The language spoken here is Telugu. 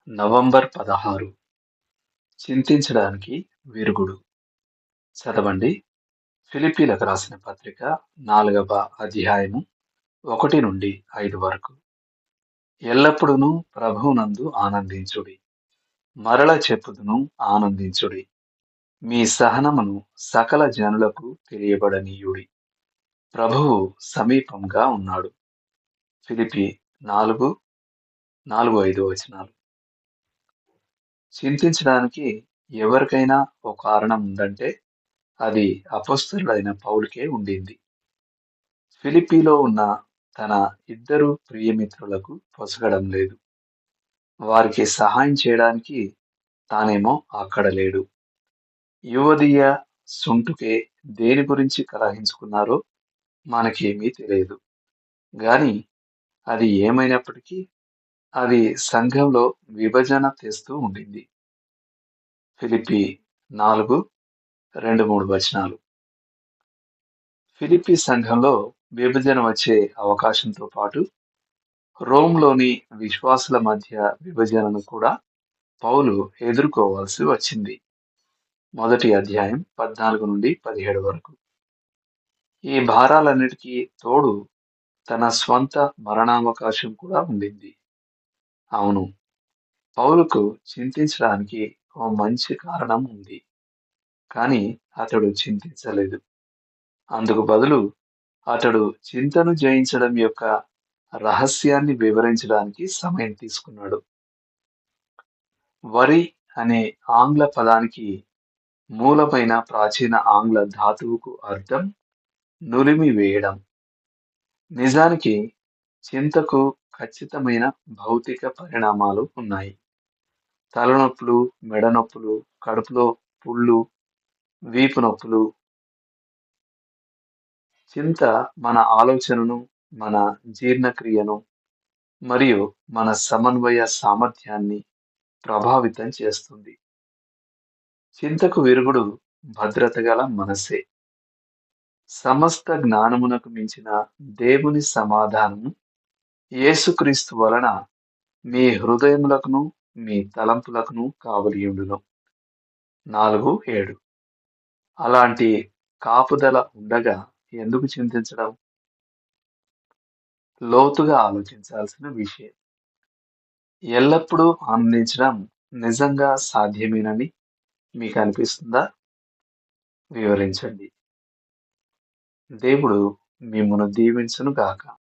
నవంబర్ 16 చింతించడానికి విరుగుడు. చదవండి. ఫిలిప్పీలకు రాసిన పత్రిక 4వ అధ్యాయము 1-5 వరకు. ఎల్లప్పుడూను ప్రభువునందు ఆనందించుడి. మరల చెప్పుదును ఆనందించుడి. మీ సహనమును సకల జనులకు తెలియబడనీయుడి. ప్రభువు సమీపంగా ఉన్నాడు. ఫిలిప్పీ 4:4-5 వచనాలు. చింతించడానికి ఎవరికైనా ఓ కారణం ఉందంటే అది అపొస్తలుడైన పౌలుకే ఉండింది. ఫిలిప్పీలో ఉన్న తన ఇద్దరు ప్రియమిత్రులకు పొసగడం లేదు. వారికి సహాయం చేయడానికి తానేమో అక్కడ లేడు. యువదియ, సుంటుకే దేని గురించి కలహించుకున్నారో మనకేమీ తెలియదు. గాని అది ఏమైనప్పటికీ అది సంఘంలో విభజన తెస్తూ ఉండింది. ఫిలిప్పీ 4:2-3 వచనాలు. ఫిలిప్పీ సంఘంలో విభజన వచ్చే అవకాశంతో పాటు రోమ్లోని విశ్వాసుల మధ్య విభజనను కూడా పౌలు ఎదుర్కోవాల్సి వచ్చింది. 1 అధ్యాయం 14-17 వరకు. ఈ భారాలన్నిటికీ తోడు తన స్వంత మరణావకాశం కూడా ఉండింది. అవును, పౌలుకు చింతించడానికి ఓ మంచి కారణం ఉంది. కానీ అతడు చింతించలేదు. అందుకు బదులు అతడు చింతను జయించడం యొక్క రహస్యాన్ని వివరించడానికి సమయం తీసుకున్నాడు. వరి అనే ఆంగ్ల పదానికి మూలమైన ప్రాచీన ఆంగ్ల ధాతువుకు అర్థం నులిమి వేయడం. నిజానికి చింతకు ఖచ్చితమైన భౌతిక పరిణామాలు ఉన్నాయి. తలనొప్పులు, మెడ నొప్పులు, కడుపులో పుళ్ళు, వీపు నొప్పులు. చింత మన ఆలోచనను, మన జీర్ణక్రియను మరియు మన సమన్వయ సామర్థ్యాన్ని ప్రభావితం చేస్తుంది. చింతకు విరుగుడు భద్రత గల మనసే. సమస్త జ్ఞానమునకు మించిన దేవుని సమాధానము యేసుక్రీస్తు వలన మీ హృదయములకును మీ తలంపులకును కావలియుండును. 4:7. అలాంటి కాపుదల ఉండగా ఎందుకు చింతించడం? లోతుగా ఆలోచించాల్సిన విషయం. ఎల్లప్పుడూ ఆనందించడం నిజంగా సాధ్యమేనని మీకు అనిపిస్తుందా? వివరించండి. దేవుడు మిమ్మును దీవించును గాక.